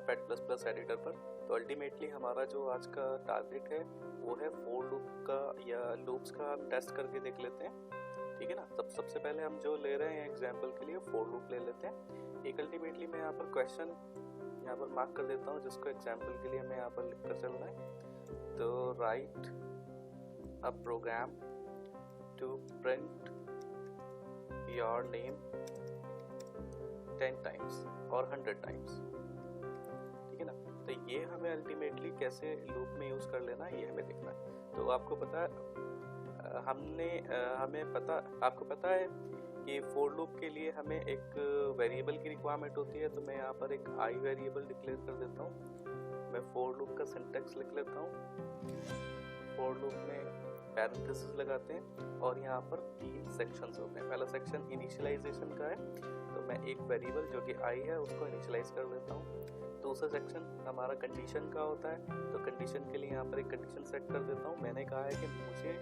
Notepad plus plus editor पर। तो ultimately हमारा जो आज का टारगेट है वो है फॉर लूप का या लूप्स का हम टेस्ट करके देख लेते हैं, ठीक है ना। सबसे पहले हम जो ले रहे हैं एग्जाम्पल के लिए फॉर लूप ले लेते हैं। एक अल्टीमेटली मैं यहाँ पर क्वेश्चन यहाँ पर मार्क कर देता हूँ जिसको एग्जाम्पल के लिए हमें यहाँ पर लिख कर चलना है। तो write a program to print your name 10 times और 100 टाइम्स, ठीक है ना। तो ये हमें अल्टीमेटली कैसे लूप में यूज़ कर लेना है ये हमें देखना है। तो आपको पता है आपको पता है कि फॉर लूप के लिए हमें एक वेरिएबल की रिक्वायरमेंट होती है। तो मैं यहाँ पर एक आई वेरिएबल डिक्लेयर कर देता हूँ। मैं फॉर लूप का सिंटैक्स लिख लेता हूँ। फॉर लूप में पैरेंथेसिस लगाते हैं और यहाँ पर 3 सेक्शंस होते हैं। पहला सेक्शन इनिशियलाइजेशन का है, तो मैं एक वेरिएबल जो कि आई है उसको इनिशियलाइज कर देता हूँ। दूसरा सेक्शन हमारा कंडीशन का होता है, तो कंडीशन के लिए यहाँ पर एक कंडीशन सेट कर देता हूँ। मैंने कहा है कि मुझे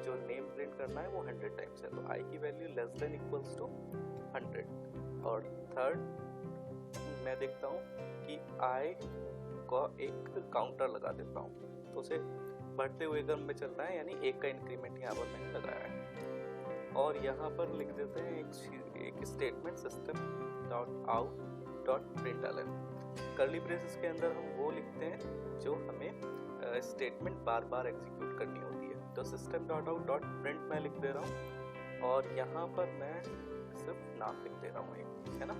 जो नेम प्रिंट करना है वो 100 टाइम्स है, तो आई की value less than equals to 100। और थर्ड मैं देखता हूँ कि आई का एक काउंटर लगा देता हूँ, तो उसे बढ़ते हुए क्रम में चल रहा है, यानी एक का इंक्रीमेंट यहाँ पर मैंने लगाया है। और यहाँ पर लिख देते हैं एक statement system dot out dot println. Curly braces के अंदर हम वो लिखते हैं जो हमें स्टेटमेंट बार बार एग्जीक्यूट करनी होती है। तो system dot out dot print मैं लिख दे रहा हूँ और यहाँ पर मैं सिर्फ नाम लिख दे रहा हूँ एक, है ना।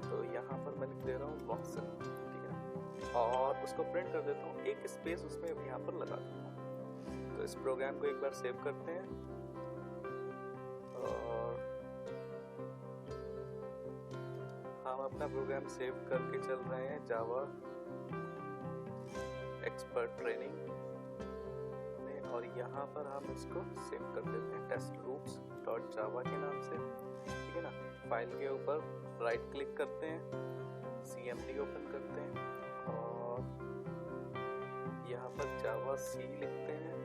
तो यहाँ पर मैं लिख दे रहा हूँ मोहसिन, ठीक है, और उसको प्रिंट कर देता हूँ। एक स्पेस उसमें यहाँ पर लगा देता हूँ। तो इस प्रोग्राम को एक बार सेव करते हैं और हम अपना प्रोग्राम सेव करके चल रहे हैं जावा एक्सपर्ट ट्रेनिंग में, और यहाँ पर हम इसको सेव कर देते हैं टेस्ट लूप्स डॉट जावा के नाम से, ठीक है ना। फाइल के ऊपर राइट क्लिक करते हैं, CMD ओपन करते हैं और यहाँ पर जावा सी लिखते हैं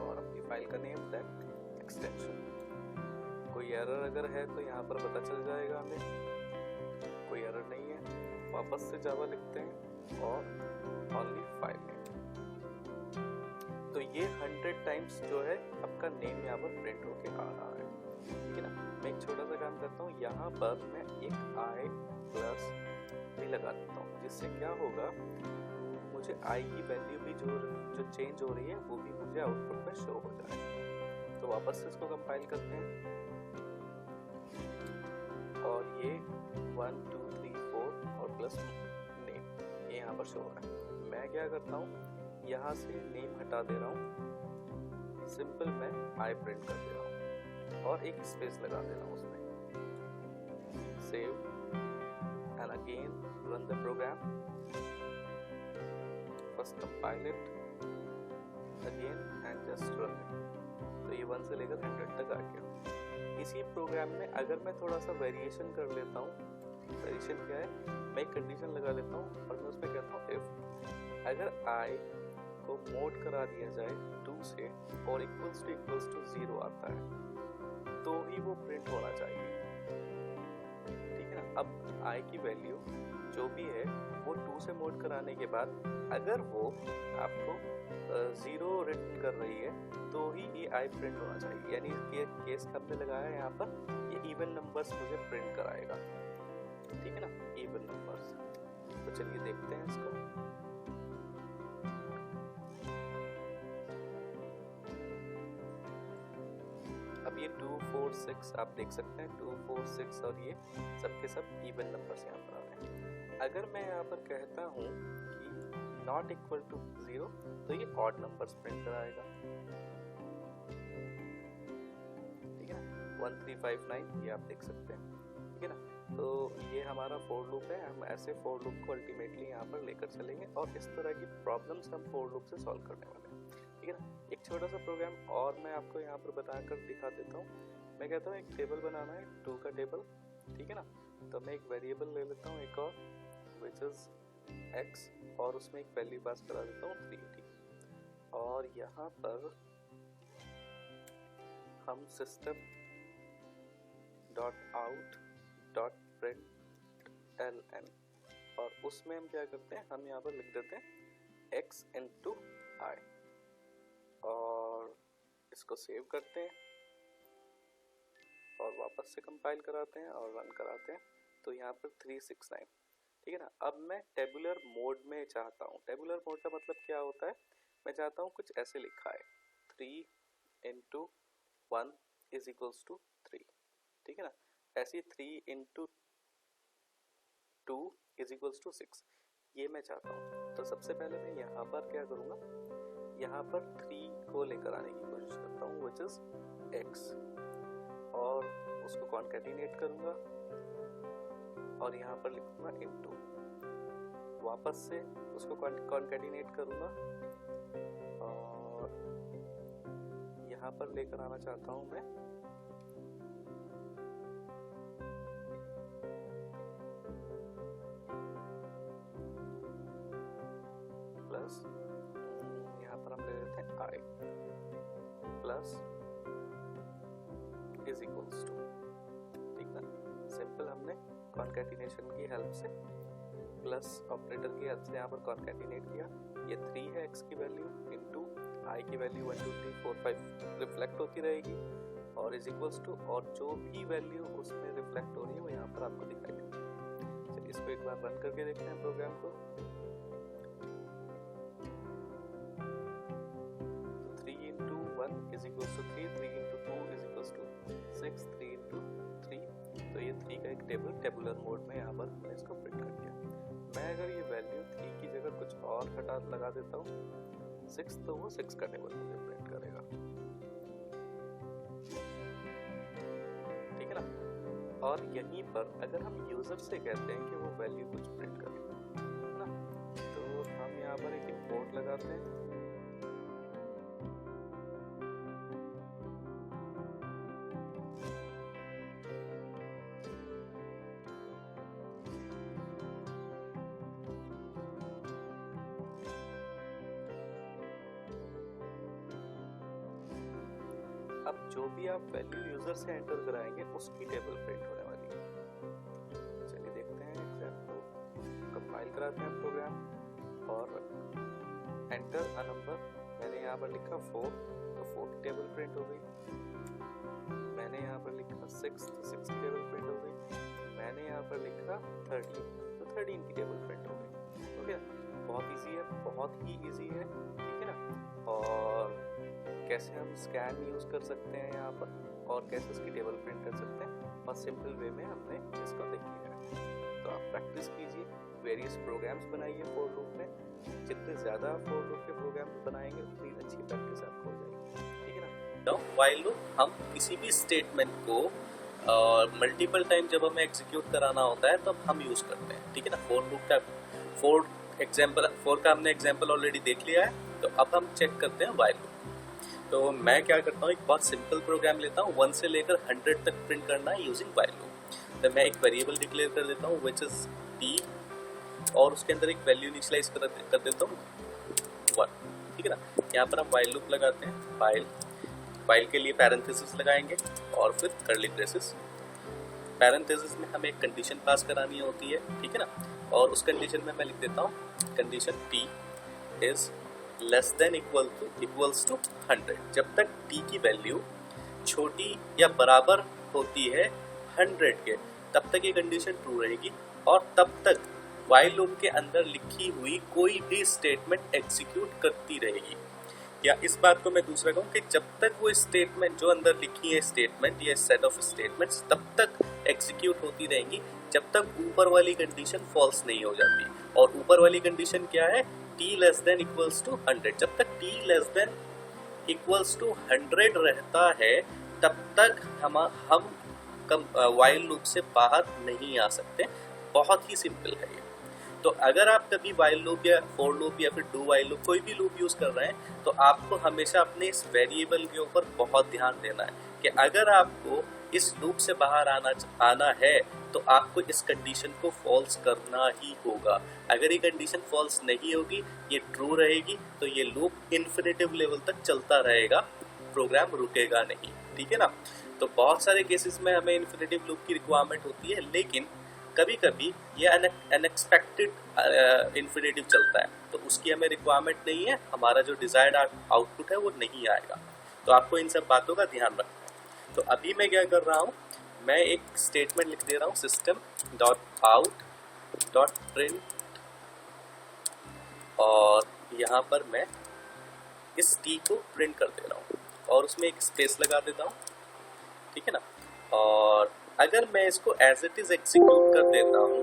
और अपनी फाइल का नेम दैट एक्सटेंशन। कोई एरर अगर है तो यहाँ पर पता चल जाएगा हमें, कोई एरर नहीं है। वापस से जावा लिखते हैं और ओनली फाइल नेम। तो ये 100 टाइम्स जो है आपका नेम यहाँ पर प्रिंट होके आ रहा है, ठीक है ना। मैं एक छोटा सा काम करता हूँ, यहाँ पर मैं एक आई प्लस भी लगा देता हूँ, जिससे क्या होगा, मुझे आई की वैल्यू भी जो चेंज हो रही है वो भी मुझे आउटपुट में शो हो जाए। तो वापस से इसको कंपाइल करते हैं और ये 1 2 3 4 और प्लस नेम ये यहाँ पर शो हो रहा है। मैं क्या करता हूँ, यहाँ से नेम हटा दे रहा हूँ, सिंपल मैं आई प्रिंट कर दे रहा हूँ और एक स्पेस लगा दे रहा हूँ उसमें। Save and again run the program, first compile it again and just run it. तो ये 1 से लेकर 100 तक आ गया। इसी प्रोग्राम में अगर मैं थोड़ा सा वेरिएशन कर लेता हूँ, वेरिएशन क्या है, मैं एक कंडीशन लगा लेता हूँ और मैं उसमें कहता हूँ इफ अगर आई को मोड करा दिया जाए 2 से और इक्वल्स टू 0 आता है तो ही वो प्रिंट होना चाहिए, ठीक है ना। अब आई की वैल्यू जो भी है वो 2 से मोड कराने के बाद अगर वो आपको 0 रिटर्न कर रही है तो ही ये आई प्रिंट होना चाहिए, यानी ये केस हमने लगाया है यहाँ पर, ये इवन नंबर्स मुझे प्रिंट कराएगा, ठीक है ना, इवन नंबर्स। तो चलिए देखते हैं इसको। अब ये 2 4 6 आप देख सकते हैं, 2 4 6 और ये सबके सब इवन नंबर्स यहाँ पर आ रहे हैं। अगर मैं यहाँ पर कहता हूँ कि नॉट इक्वल टू 0 तो ये ऑड नंबर्स प्रिंट कराएगा, ठीक है ना। 1 3 5 9 ये आप देख सकते हैं, ठीक है ना। तो ये हमारा फॉर लूप है। हम ऐसे फॉर लूप को अल्टीमेटली यहाँ पर लेकर चलेंगे और इस तरह की प्रॉब्लम्स हम फॉर लूप से सॉल्व करने वाले हैं, ठीक है ना। एक छोटा सा प्रोग्राम और मैं आपको यहाँ पर बताकर दिखा देता हूँ। मैं कहता हूँ एक टेबल बनाना है, 2 का टेबल, ठीक है ना। तो मैं एक वेरिएबल ले लेता हूँ एक और, विच इज x, और उसमें एक वैल्यू पास करा देता हूँ 3, ठीक। और यहाँ पर हम system dot out dot print ln और उसमें हम क्या करते हैं, हम यहाँ पर लिख देते हैं x इंटू आई और इसको सेव करते हैं और वापस से कंपाइल कराते हैं और रन कराते हैं। तो यहाँ पर 369, ठीक है ना। अब मैं टेबुलर मोड में चाहता हूँ। टेबुलर मोड का मतलब क्या होता है, मैं चाहता हूँ कुछ ऐसे लिखा है 3 इंटू 1 इज इक्वल्स टू 3, ठीक है ना। ऐसे 3 इंटू 2 इज इक्वल्स टू 6, ये मैं चाहता हूँ। तो सबसे पहले मैं यहाँ पर क्या करूँगा, यहाँ पर 3 को लेकर आने की कोशिश करता हूँ विच इज x और उसको कॉन्कैटिनेट करूँगा और यहाँ पर लिखूंगा इनटू, वापस से उसको कॉन्कैटिनेट करूँगा और यहाँ पर लेकर आना चाहता हूँ मैं प्लस, यहाँ पर हम ले लेते हैं i plus is equals to, ठीक ना। सिंपल हमने कॉन्कैटिनेशन की हेल्प से, प्लस ऑपरेटर की हेल्प से यहाँ पर कॉन्कैटिनेट किया। ये 3 है x की वैल्यू इंटू i की वैल्यू 1 2 3 4 5 रिफ्लेक्ट होती रहेगी और इज इक्वल्स टू, और जो भी वैल्यू उसमें रिफ्लेक्ट हो रही है वो यहाँ पर आपको दिखाई देगी। चलिए इसको एक बार रन करके देखते हैं प्रोग्राम को। 3 into 1 is equals to 3, 3 into 2 is equals to 6, 3 into 3, तो ये 3 का एक टेबुलर मोड में यहाँ पर हमने इसको प्रिंट कर दिया। मैं अगर ये वैल्यू 3 की जगह कुछ और हटा लगा देता हूँ 6, तो वो 6 का टेबल मुझे प्रिंट करेगा, ठीक है ना। और यहीं पर अगर हम यूजर से कहते हैं कि वो वैल्यू कुछ प्रिंट करे ना, तो हम यहाँ पर एक इंपोर्ट लगाते हैं अब जो भी आप वैल्यू यूजर से एंटर कराएंगे उसकी टेबल प्रिंट होने वाली है। चलिए देखते हैं एग्जाम्पल, कंपाइल कराते हैं प्रोग्राम और एंटर अ नंबर, मैंने यहाँ पर लिखा 4, तो 4 की टेबल प्रिंट हो गई। मैंने यहाँ पर लिखा 6, तो 6 की टेबल प्रिंट हो गई। मैंने यहाँ पर लिखा 13, तो 13 की टेबल प्रिंट हो गई। ओके, बहुत इजी है, बहुत ही इजी है, ठीक है ना। और कैसे हम स्कैन यूज कर सकते हैं यहाँ पर और कैसे उसकी टेबल प्रिंट कर सकते हैं, और सिंपल वे में हमने इसको देख लिया है। तो आप प्रैक्टिस कीजिए, वेरियस प्रोग्राम्स बनाइए फॉर लूप में। जितने ज़्यादा आप फॉर लूप के प्रोग्राम्स बनाएंगे उतनी अच्छी प्रैक्टिस आपको हो जाएगी, ठीक है ना। व्हाइल लूप, हम किसी भी स्टेटमेंट को मल्टीपल टाइम जब हमें एग्जीक्यूट कराना होता है तब हम यूज करते हैं, ठीक है ना। फॉर लूप का फोर का हमने एग्जाम्पल ऑलरेडी देख लिया है, तो अब हम चेक करते हैं व्हाइल लूप। तो मैं क्या करता हूँ, एक बहुत सिंपल प्रोग्राम लेता हूँ, 1 से लेकर 100 तक प्रिंट करना है यूजिंग व्हाइल लूप। तो मैं एक वेरिएबल डिक्लेयर कर देता हूँ विच इज t और उसके अंदर एक वैल्यू इनिशियलाइज कर देता हूँ 1, ठीक है ना। यहाँ पर हम व्हाइल लूप लगाते हैं, व्हाइल के लिए पैरेंथेसिस लगाएंगे और फिर कर्ली ब्रेसेस। पैरेंथेसिस में हमें एक कंडीशन पास करानी होती है, ठीक है ना। और उस कंडीशन में मैं लिख देता हूँ condition t is less than equals to 100। जब तक t की वैल्यू छोटी या बराबर होती है 100 के, तब तक ये कंडीशन ट्रू रहेगी और तब तक व्हाइल लूप के अंदर लिखी हुई कोई भी स्टेटमेंट एग्जीक्यूट करती रहेगी। या इस बात को मैं दूसरा कहूँ कि जब तक वो स्टेटमेंट जो अंदर लिखी है स्टेटमेंट या सेट ऑफ स्टेटमेंट्स तब तक एग्जीक्यूट होती रहेंगी जब तक ऊपर वाली कंडीशन फॉल्स नहीं हो जाती। और ऊपर वाली कंडीशन क्या है, t less than equals to 100। जब तक t less than equals to 100 रहता है तब तक हम व्हाइल लूप से बाहर नहीं आ सकते। बहुत ही सिंपल है ये। तो अगर आप कभी व्हाइल लूप या फॉर लूप या फिर डू व्हाइल लूप कोई भी लूप यूज कर रहे हैं तो आपको हमेशा अपने इस वेरिएबल के ऊपर बहुत ध्यान देना है कि अगर आपको इस लूप से बाहर आना है तो आपको इस कंडीशन को फॉल्स करना ही होगा। अगर ये कंडीशन फॉल्स नहीं होगी, ये ट्रू रहेगी, तो ये लूप इन्फिनिटिव लेवल तक चलता रहेगा, प्रोग्राम रुकेगा नहीं, ठीक है ना। तो बहुत सारे केसेस में हमें इन्फिनिटिव लूप की रिक्वायरमेंट होती है, लेकिन कभी कभी ये अनएक्सपेक्टेड इन्फिनेटिव चलता है, तो उसकी हमें रिक्वायरमेंट नहीं है, हमारा जो डिजायर्ड आउटपुट है वो नहीं आएगा। तो आपको इन सब बातों का ध्यान रखना है। तो अभी मैं क्या कर रहा हूँ, मैं एक स्टेटमेंट लिख दे रहा हूँ, system dot out dot print, और यहाँ पर मैं इस टी को प्रिंट कर दे रहा हूँ और उसमें एक स्पेस लगा देता हूँ, ठीक है ना। और अगर मैं इसको एज इट इज एग्जीक्यूट कर देता हूँ,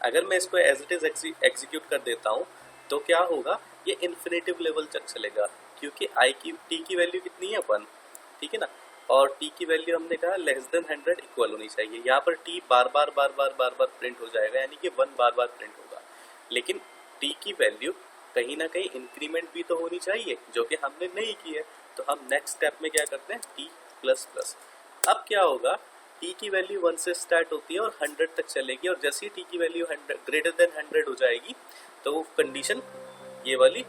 अगर मैं इसको एज इट इज एग्जीक्यूट कर देता हूँ तो क्या होगा, ये इन्फिनेटिव लेवल तक चलेगा, क्योंकि आई की टी की वैल्यू कितनी है 1, ठीक है ना, और टी की वैल्यू हमने कहा लेस देन 100 इक्वल होनी चाहिए। यहाँ पर टी बार बार प्रिंट हो जाएगा, यानी कि 1 बार प्रिंट होगा, लेकिन टी की वैल्यू कहीं ना कहीं इंक्रीमेंट भी तो होनी चाहिए, जो कि हमने नहीं की है। तो हम नेक्स्ट स्टेप में क्या करते हैं, टी प्लस प्लस। अब क्या होगा, टी की वैल्यू 1 से स्टार्ट होती है और 100 तक चलेगी, और जैसे ही टी की वैल्यू ग्रेटर देन 100 हो जाएगी तो वो कंडीशन ये वाली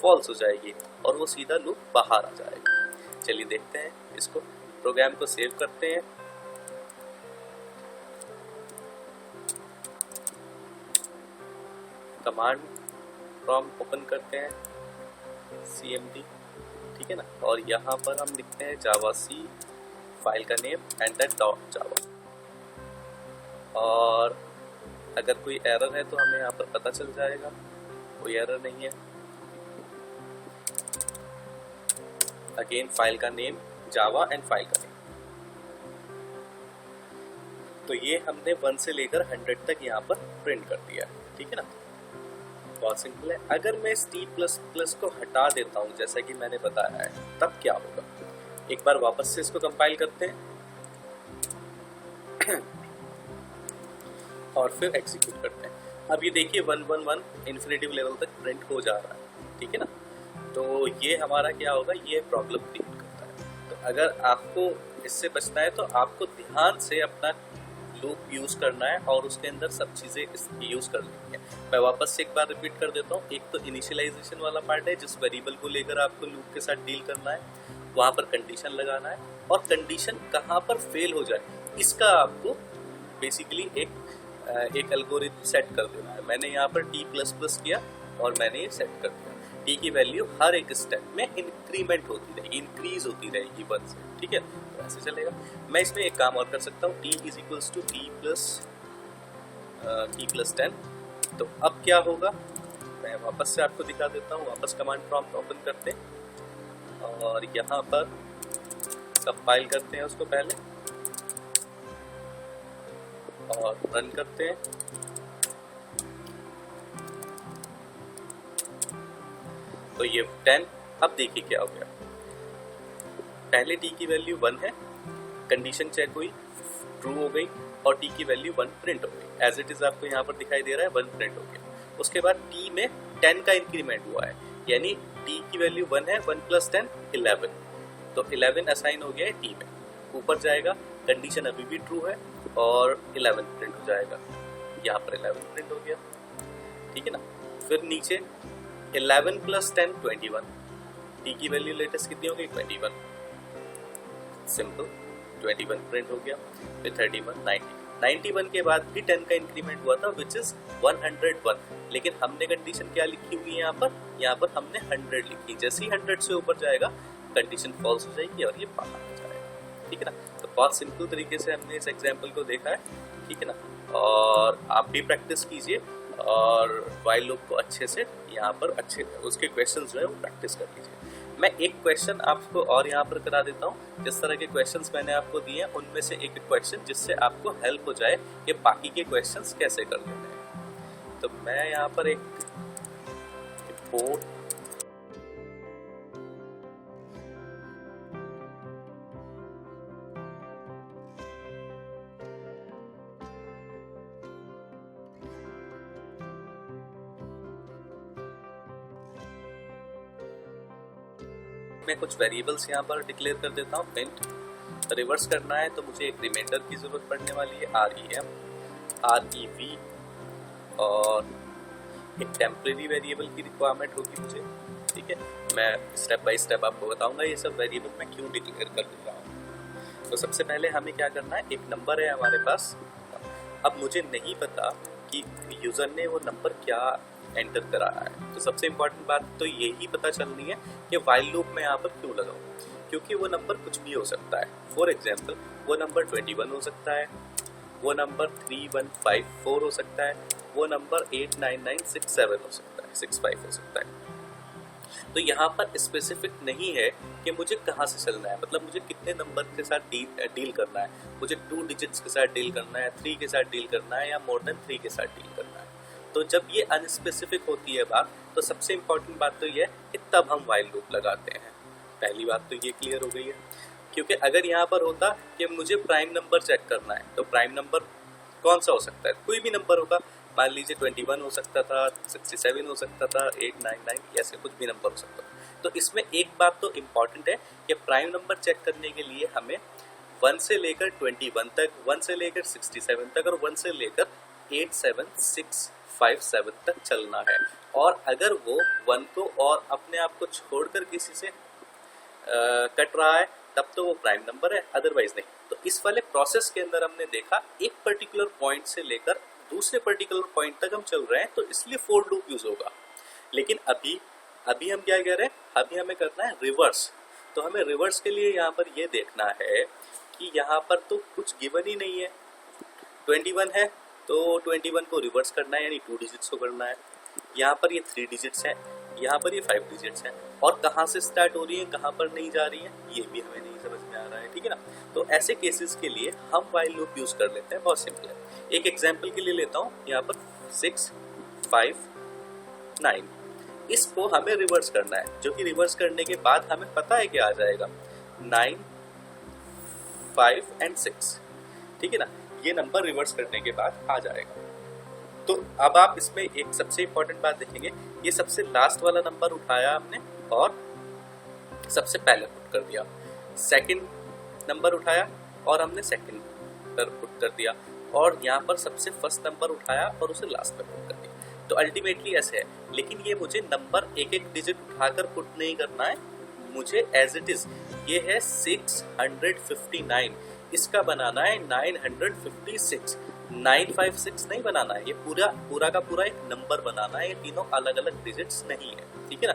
फॉल्स हो जाएगी और वो सीधा लूप बाहर आ जाएगा। चलिए देखते हैं इसको, प्रोग्राम को सेव करते हैं। कमांड प्रॉम्प्ट ओपन करते हैं, cmd, ठीक है ना, और यहाँ पर हम लिखते हैं जावाc, फाइल का नेम एंटर डॉट जावा। और अगर कोई एरर है तो हमें यहाँ पर पता चल जाएगा, कोई एरर नहीं है। अगेन फाइल का नेम जावा एंड फाइल का नेम। तो ये हमने 1 से लेकर 100 तक यहाँ पर प्रिंट कर दिया है, ठीक है ना, बहुत सिंपल है। अगर मैं इस टी प्लस प्लस को हटा देता हूँ जैसा कि मैंने बताया है, तब क्या होगा, एक बार वापस से इसको कंपाइल करते हैं और फिर एग्जीक्यूट करते हैं। अब ये देखिए 111 इन्फिनेटिव लेवल तक प्रिंट हो जा रहा है, ठीक है ना। तो ये हमारा क्या होगा, ये प्रॉब्लम क्रिएट करता है। तो अगर आपको इससे बचना है तो आपको ध्यान से अपना लूप यूज करना है और उसके अंदर सब चीजें यूज कर लेनी है। मैं वापस से एक बार रिपीट कर देता हूँ। एक तो इनिशियलाइजेशन वाला पार्ट है, जिस वेरिएबल को लेकर आपको लूप के साथ डील करना है, वहां पर कंडीशन लगाना है, और कंडीशन कहाँ पर फेल हो जाए इसका आपको बेसिकली एक एल्गोरिथम सेट कर देना है। मैंने यहाँ पर टी प्लस प्लस किया और मैंने ये सेट कर दिया, टी की वैल्यू हर एक स्टेप में इंक्रीमेंट होती रहेगी, इंक्रीज होती रहेगी 1 से, ठीक है, तो ऐसे चलेगा। मैं इसमें एक काम और कर सकता हूँ, t is equals to t plus 10। तो अब क्या होगा, मैं वापस से आपको दिखा देता हूँ। वापस कमांड प्रॉम्प्ट ओपन करते हैं और यहाँ पर कंपाइल करते हैं उसको पहले और रन करते हैं। तो ये 10, अब देखिए क्या हो गया, पहले टी की वैल्यू 1 है, कंडीशन चेक हुई, ट्रू हो गई, और टी की वैल्यू 1 प्रिंट हो गई। एज इट इज आपको यहाँ पर दिखाई दे रहा है 1 प्रिंट हो गया। उसके बाद टी में 10 का इंक्रीमेंट हुआ है, यानी टी की वैल्यू 1 है, 1 प्लस 10 11, तो 11 असाइन हो गया है टी में, ऊपर जाएगा, कंडीशन अभी भी ट्रू है और 11 प्रिंट हो जाएगा, यहाँ पर 11 प्रिंट हो गया, ठीक है ना। फिर नीचे 11 प्लस 10 21, टी की वैल्यू लेटेस्ट कितनी हो गई 21, सिंपल 21 प्रिंट हो गया। फिर 31 90, 91 के बाद भी 10 का इंक्रीमेंट हुआ था विच इज 101, लेकिन हमने कंडीशन क्या लिखी हुई है यहाँ पर हमने 100 लिखी। जैसे ही 100 से ऊपर जाएगा कंडीशन फॉल्स हो जाएगी और ये बाहर आ जाएगा, ठीक है ना। तो बहुत सिंपल तरीके से हमने इस एग्जाम्पल को देखा है, ठीक है ना, और आप भी प्रैक्टिस कीजिए और व्हाइल लूप को अच्छे से यहाँ पर अच्छे उसके क्वेश्चन जो है वो प्रैक्टिस कर लीजिए। मैं एक क्वेश्चन आपको और यहाँ पर करा देता हूँ। जिस तरह के क्वेश्चंस मैंने आपको दिए हैं उनमें से एक क्वेश्चन जिससे आपको हेल्प हो जाए कि बाकी के क्वेश्चंस कैसे कर लेने हैं। तो मैं यहाँ पर एक रिपोर्ट मैं कुछ वेरिएबल्स यहाँ पर डिक्लेयर कर देता हूँ। प्रिंट रिवर्स करना है तो मुझे एक रिमाइंडर की जरूरत पड़ने वाली है, rem rev, और एक टेम्परेरी वेरिएबल की रिक्वायरमेंट होगी मुझे, ठीक है। मैं स्टेप बाय स्टेप आपको बताऊंगा ये सब वेरिएबल मैं क्यों डिक्लेयर कर दे रहा हूँ। तो सबसे पहले हमें क्या करना है, एक नंबर है हमारे पास, अब मुझे नहीं पता कि यूज़र ने वो नंबर क्या एंटर कराया है, तो सबसे इम्पॉर्टेंट बात तो यही पता चलनी है कि वाइल लूप में यहाँ पर क्यों लगाऊं, क्योंकि वो नंबर कुछ भी हो सकता है। फॉर एग्जाम्पल वो नंबर 21 हो सकता है, वो नंबर 3154 हो सकता है, वो नंबर 89967 हो सकता है, 65 हो सकता है। तो यहाँ पर स्पेसिफिक नहीं है कि मुझे कहाँ से चलना है, मतलब मुझे कितने नंबर के साथ डील करना है, मुझे 2 डिजिट्स के साथ डील करना है, 3 के साथ डील करना है, या मोर देन 3 के साथ डील करना है। तो जब ये अनस्पेसिफिक होती है बात, तो सबसे इम्पॉर्टेंट बात तो ये है कि तब हम वाइल लूप लगाते हैं। पहली बात तो ये क्लियर हो गई है, क्योंकि अगर यहाँ पर होता कि मुझे प्राइम नंबर चेक करना है, तो प्राइम नंबर कौन सा हो सकता है, कोई भी नंबर होगा, मान लीजिए 21 हो सकता था, 67 हो सकता था, 899, ऐसे कुछ भी नंबर हो सकता था। तो इसमें एक बात तो इम्पॉर्टेंट है कि प्राइम नंबर चेक करने के लिए हमें 1 से लेकर 21 तक, 1 से लेकर 67 तक और 1 से लेकर 87657 तक चलना है। और अगर वो 1 को और अपने आप को छोड़कर किसी से कट रहा है, तब तो वो प्राइम नंबर है, अदरवाइज नहीं। तो इस वाले प्रोसेस के अंदर हमने देखा एक पर्टिकुलर पॉइंट से लेकर दूसरे पर्टिकुलर पॉइंट तक हम चल रहे हैं, तो इसलिए फॉर लूप यूज होगा। लेकिन अभी हम क्या कह रहे हैं, अभी हमें करना है रिवर्स। तो हमें रिवर्स के लिए यहाँ पर ये देखना है कि यहाँ पर तो कुछ गिवन ही नहीं है, 21 है तो 21 को रिवर्स करना है, यानी 2 डिजिट्स को करना है। यहाँ पर ये 3 डिजिट्स हैं, यहाँ पर ये 5 डिजिट्स हैं, और कहाँ से स्टार्ट हो रही है, कहाँ पर नहीं जा रही है, ये भी हमें नहीं समझ में आ रहा है, ठीक है ना। तो ऐसे केसेस के लिए हम वाइल लूप यूज कर लेते हैं, बहुत सिंपल है। एक एग्जांपल के लिए लेता हूँ, यहाँ पर 6 5 9, इसको हमें रिवर्स करना है, जो कि रिवर्स करने के बाद हमें पता है कि आ जाएगा 9 5 एंड 6, ठीक है ना। ये नंबर रिवर्स करने के बाद आ जाएगा। तो अब आप इसमें एक सबसे इंपॉर्टेंट बात देखेंगे, ये सबसे लास्ट वाला नंबर उठाया हमने और सबसे पहले पुट कर दिया, सेकंड नंबर उठाया और हमने सेकंड पर पुट कर दिया, और यहाँ पर सबसे फर्स्ट नंबर उठाया और उसे लास्ट पर पुट कर दिया। तो अल्टीमेटली ऐसे है, लेकिन ये मुझे नंबर एक एक डिजिट उठाकर पुट नहीं करना है, मुझे एज इट इज, ये है 659, इसका बनाना है 956, 956 नहीं बनाना है, ये पूरा का पूरा एक नंबर बनाना है, ये तीनों अलग अलग डिजिट्स नहीं है, ठीक है ना।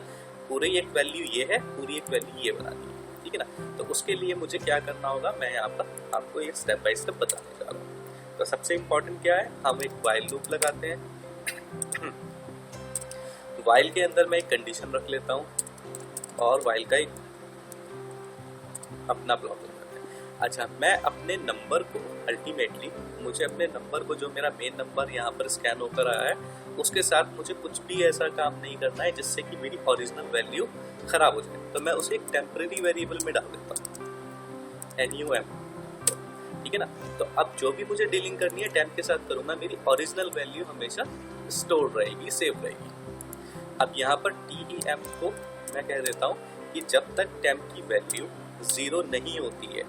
पूरी एक वैल्यू ये है, पूरी एक वैल्यू ये बनानी है, ठीक है ना। तो उसके लिए मुझे क्या करना होगा, मैं यहाँ पर आपको एक स्टेप बाय स्टेप बताने जा रहा हूँ। तो सबसे इम्पोर्टेंट क्या है, हम एक वाइल लूप लगाते हैं। वाइल के अंदर मैं एक कंडीशन रख लेता हूँ और वाइल का एक अपना ब्लॉक लगाते हैं। अच्छा, मैं अपने नंबर को अल्टीमेटली, मुझे अपने नंबर को, जो मेरा मेन नंबर यहाँ पर स्कैन होकर आया है, उसके साथ मुझे कुछ भी ऐसा काम नहीं करना है जिससे कि मेरी ओरिजिनल वैल्यू खराब हो जाए। तो मैं उसे एक टेम्परेरी वेरिएबल में डाल देता हूँ, NUM, ठीक है ना। तो अब जो भी मुझे डीलिंग करनी है टेम्प के साथ करूंगा, मेरी ओरिजिनल वैल्यू हमेशा स्टोर रहेगी, सेव रहेगी। अब यहाँ पर TEM को मैं कह देता हूँ कि जब तक टेम्प की वैल्यू 0 नहीं होती है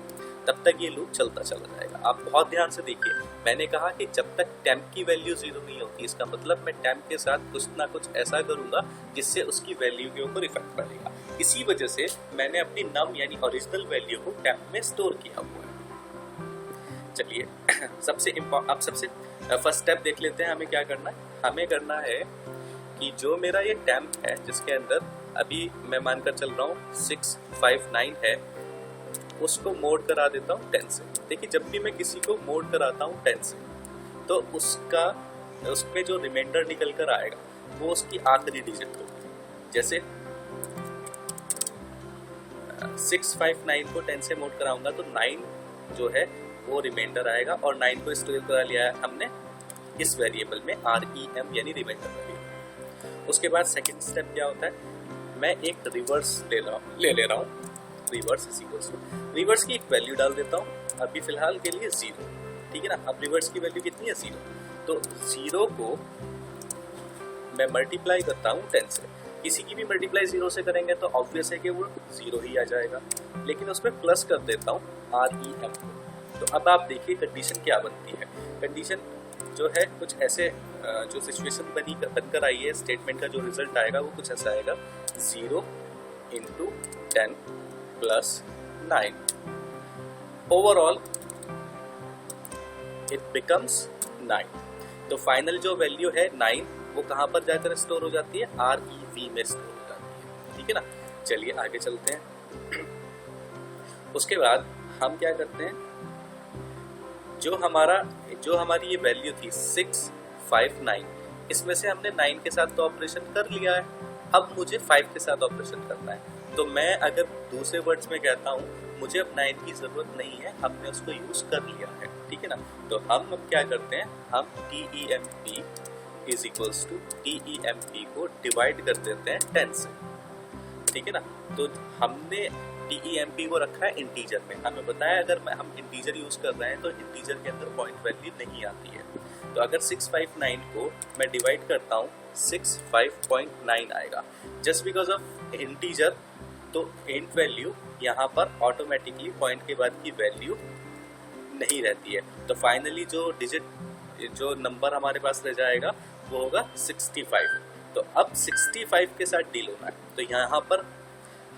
तब तक ये लूप चलता चला जाएगा। आप बहुत ध्यान से देखिए, मैंने कहा कि जब तक टेम्प की वैल्यू 0 नहीं होती, इसका मतलब मैं टेम्प के साथ कुछ ना कुछ ऐसा करूंगा जिससे उसकी वैल्यू के ऊपर इफेक्ट पड़ेगा। इसी वजह से मैंने अपनी नम यानी ओरिजिनल वैल्यू को टेम्प में स्टोर किया हुआ है। चलिए अब सबसे फर्स्ट स्टेप देख लेते हैं, हमें क्या करना है। हमें करना है कि जो मेरा ये टेम्प है, जिसके अंदर अभी मैं मानकर चल रहा हूँ 659 है, उसको मोड करा देता हूँ 10 से। देखिए, जब भी मैं किसी को मोड कराता हूँ 10 से, तो उसमें जो रिमाइंडर निकल कर आएगा वो उसकी आखिरी डिजिट होगी। जैसे 659 को 10 से मोड कराऊंगा तो 9 जो है वो रिमाइंडर आएगा, और 9 को स्टोर करा लिया है हमने इस वेरिएबल में, REM यानी रिमाइंडर वेरिएबल। उसके बाद सेकंड स्टेप क्या होता है, मैं एक रिवर्स ले ले रहा हूँ। रिवर्स की एक वैल्यू डाल देता हूँ, अभी फिलहाल के लिए 0, ठीक है ना। अब रिवर्स की वैल्यू कितनी है, 0। तो 0 को मैं मल्टीप्लाई करता हूँ 10 से। किसी की भी मल्टीप्लाई 0 से करेंगे तो ऑब्वियस है कि वो 0 ही आ जाएगा, लेकिन उसमें प्लस कर देता हूँ REM को। तो अब आप देखिए कंडीशन क्या बनती है। कंडीशन जो है कुछ ऐसे, जो सिचुएशन बनकर आई है, स्टेटमेंट का जो रिजल्ट आएगा वो कुछ ऐसा आएगा, 0 × 10 + 9, ओवरऑल it becomes 9। तो फाइनल जो वैल्यू है 9 वो कहाँ पर जाकर स्टोर हो जाती है, REV में स्टोर हो जाती है, ठीक है ना। चलिए आगे चलते हैं। उसके बाद हम क्या करते हैं, जो हमारी ये वैल्यू थी 659, इसमें से हमने 9 के साथ तो ऑपरेशन कर लिया है, अब मुझे 5 के साथ ऑपरेशन करना है। तो मैं अगर दूसरे वर्ड्स में कहता हूँ, मुझे अब 9 की जरूरत नहीं है, हमने उसको यूज कर लिया है, ठीक है ना। तो हम अब क्या करते हैं, हम TEMP is equals to TEMP को डिवाइड कर देते हैं 10 से, ठीक है ना। तो हमने TEMP को रखा है इंटीजर में, हमें बताया अगर हम इंटीजर यूज कर रहे हैं तो इंटीजर के अंदर पॉइंट वैल्यू नहीं आती है। तो अगर 659 को मैं डिवाइड करता हूँ 65.9 आएगा, जस्ट बिकॉज ऑफ इंटीजर, तो इंट वैल्यू यहाँ पर ऑटोमेटिकली पॉइंट के बाद की वैल्यू नहीं रहती है। तो फाइनली जो नंबर हमारे पास रह जाएगा वो होगा 65। तो अब 65 के साथ डील होना है, तो यहाँ पर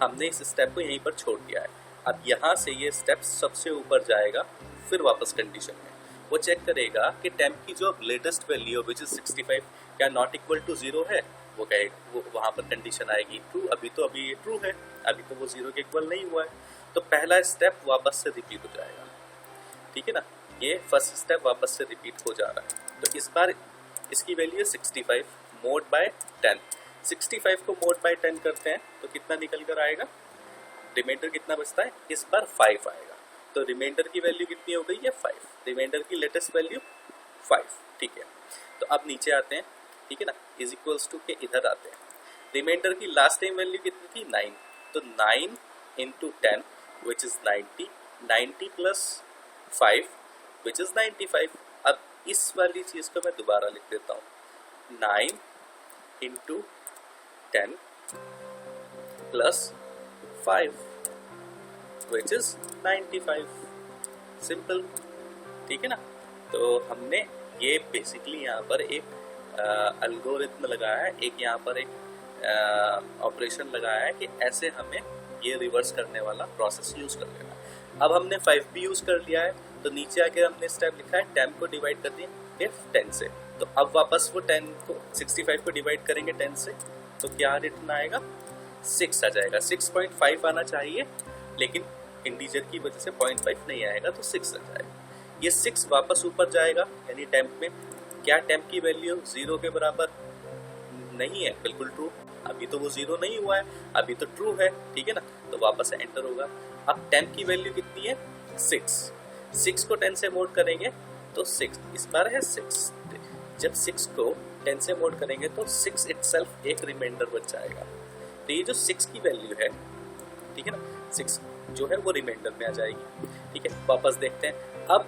हमने इस स्टेप को यहीं पर छोड़ दिया है। अब यहाँ से ये स्टेप सबसे ऊपर जाएगा, फिर वापस कंडीशन में वो चेक करेगा कि टेम्प की जो लेटेस्ट वैल्यू विच इज 65 क्या नॉट इक्वल टू 0 है, वो कहेगा, वो वहाँ पर कंडीशन आएगी ट्रू। अभी ये ट्रू है, अभी तो वो 0 के इक्वल नहीं हुआ है, तो पहला स्टेप वापस से रिपीट हो जाएगा, ठीक है ना। ये फर्स्ट स्टेप वापस से रिपीट हो जा रहा है। तो इस बार इसकी वैल्यू है 65 मोड बाय 10। 65 को मोड बाय 10 करते हैं तो कितना निकल कर आएगा, रिमाइंडर कितना बचता है, इस बार 5 आएगा। तो रिमाइंडर की वैल्यू कितनी हो गई है 5, रिमाइंडर की लेटेस्ट वैल्यू 5, ठीक है। तो अब नीचे आते हैं, ठीक है ना, इज इक्वल्स टू के इधर आते हैं। रिमाइंडर की लास्ट टाइम वैल्यू कितनी थी 9, तो 9 into 10 which is 90, 90 plus 5 which is 95। अब इस वाली चीज को मैं दोबारा लिख देता हूँ, 9 into 10 plus 5 which is 95, simple, ठीक है ना। तो हमने ये बेसिकली यहाँ पर एक एल्गोरिथम लगाया है, एक यहाँ पर एक ऑपरेशन लगाया है कि ऐसे हमें ये रिवर्स करने वाला प्रोसेस यूज कर लेना। अब हमने 5 भी यूज कर लिया है, तो नीचे आके हमने स्टेप लिखा है 10 को डिवाइड कर दिए 10 से। तो अब वापस वो 10 को 65 को डिवाइड करेंगे 10 से, तो क्या रिटर्न आएगा, 6 आ जाएगा। 6.5 आना चाहिए, लेकिन इंटीजर की वजह से 0.5 नहीं आएगा, तो 6 आ जाएगा। ये 6 वापस ऊपर जाएगा, यानी टेम्प में। क्या टेम्प की वैल्यू 0 के बराबर नहीं है, बिल्कुल ट्रू। अभी तो वो 0 नहीं हुआ है, अभी तो ट्रू है, ठीक है ना। तो वापस एंटर होगा। अब टेम्प की वैल्यू कितनी है 6, 6 को 10 से मोड करेंगे तो 6, इस बार है 6। जब 6 को 10 से मोड करेंगे तो 6 इटसेल्फ एक रिमाइंडर बच जाएगा। तो ये जो 6 की वैल्यू है, ठीक है ना, 6 जो है वो रिमाइंडर में आ जाएगी, ठीक है। वापस देखते हैं। अब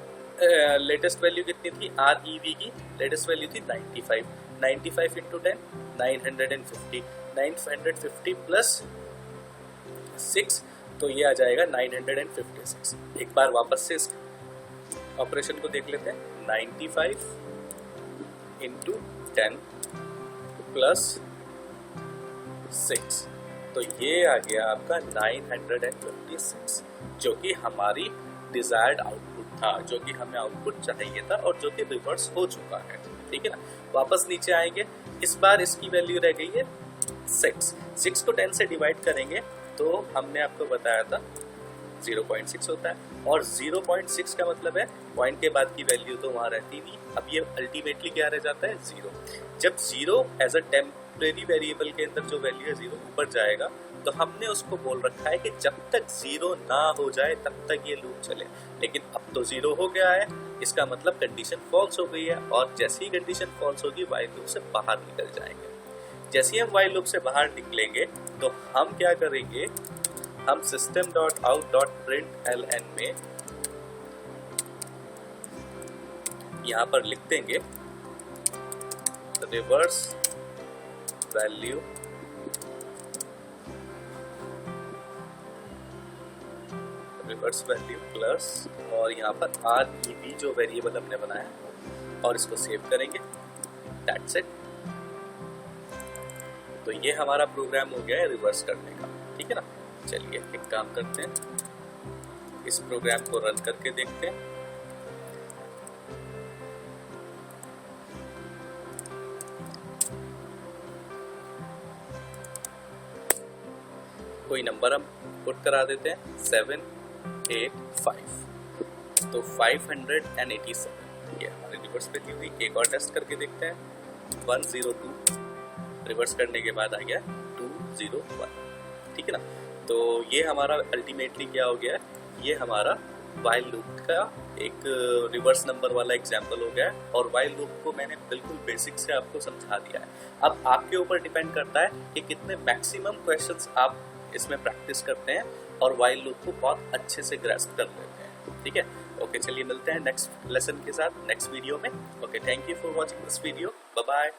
लेटेस्ट वैल्यू कितनी थी, REV की लेटेस्ट वैल्यू थी 95, 95 इंटू 10 950, 950 प्लस 6, तो ये आ जाएगा 956। एक बार वापस से इस ऑपरेशन को देख लेते हैं, 95 इंटू 10 प्लस 6, तो ये आ गया आपका 956, जो कि हमारी डिजायर्ड आउटपुट था, जो कि हमें आउटपुट चाहिए था और जो कि रिवर्स हो चुका है, ठीक है ना। वापस नीचे आएंगे, इस बार इसकी वैल्यू रह गई है 6 को 10 से डिवाइड करेंगे तो हमने आपको बताया था 0.6 होता है, और 0.6 का मतलब है पॉइंट के बाद की वैल्यू तो वहाँ रहती नहीं। अब ये अल्टीमेटली क्या रह जाता है 0। जब 0 एज अ टेम्परेरी वेरिएबल के अंदर जो वैल्यू है 0 ऊपर जाएगा, तो हमने उसको बोल रखा है कि जब तक 0 ना हो जाए तब तक ये लूप चले। लेकिन अब तो 0 हो गया है, इसका मतलब कंडीशन फॉल्स हो गई है, और जैसे ही कंडीशन फॉल्स होगी वाइल लूप से बाहर निकल जाएंगे। जैसे ही हम वाइल लूप से बाहर निकलेंगे तो हम क्या करेंगे, हम system.out.println में यहाँ पर लिख देंगे रिवर्स वैल्यू प्लस, और यहाँ पर REV जो वेरिएबल हमने बनाया, और इसको सेव करेंगे, दैट्स इट। तो ये हमारा प्रोग्राम हो गया है रिवर्स करने का, ठीक है ना। चलिए एक काम करते हैं, इस प्रोग्राम को रन करके देखते हैं। कोई नंबर हम पुट करा देते हैं 785, तो 587 ये हमारी रिवर्स पे थी। एक और टेस्ट करके देखते हैं, 102 रिवर्स करने के बाद आ गया 201, ठीक है ना। तो ये हमारा अल्टीमेटली क्या हो गया, ये हमारा वाइल लूप का एक रिवर्स नंबर वाला एग्जाम्पल हो गया है। और वाइल लूप को मैंने बिल्कुल बेसिक से आपको समझा दिया है। अब आपके ऊपर डिपेंड करता है कि कितने मैक्सिमम क्वेश्चंस आप इसमें प्रैक्टिस करते हैं और वाइल लूप को बहुत अच्छे से ग्रास्प कर लेते हैं, ठीक है। ओके, चलिए मिलते हैं नेक्स्ट लेसन के साथ नेक्स्ट वीडियो में। Okay, thank you for watching this video, bye bye.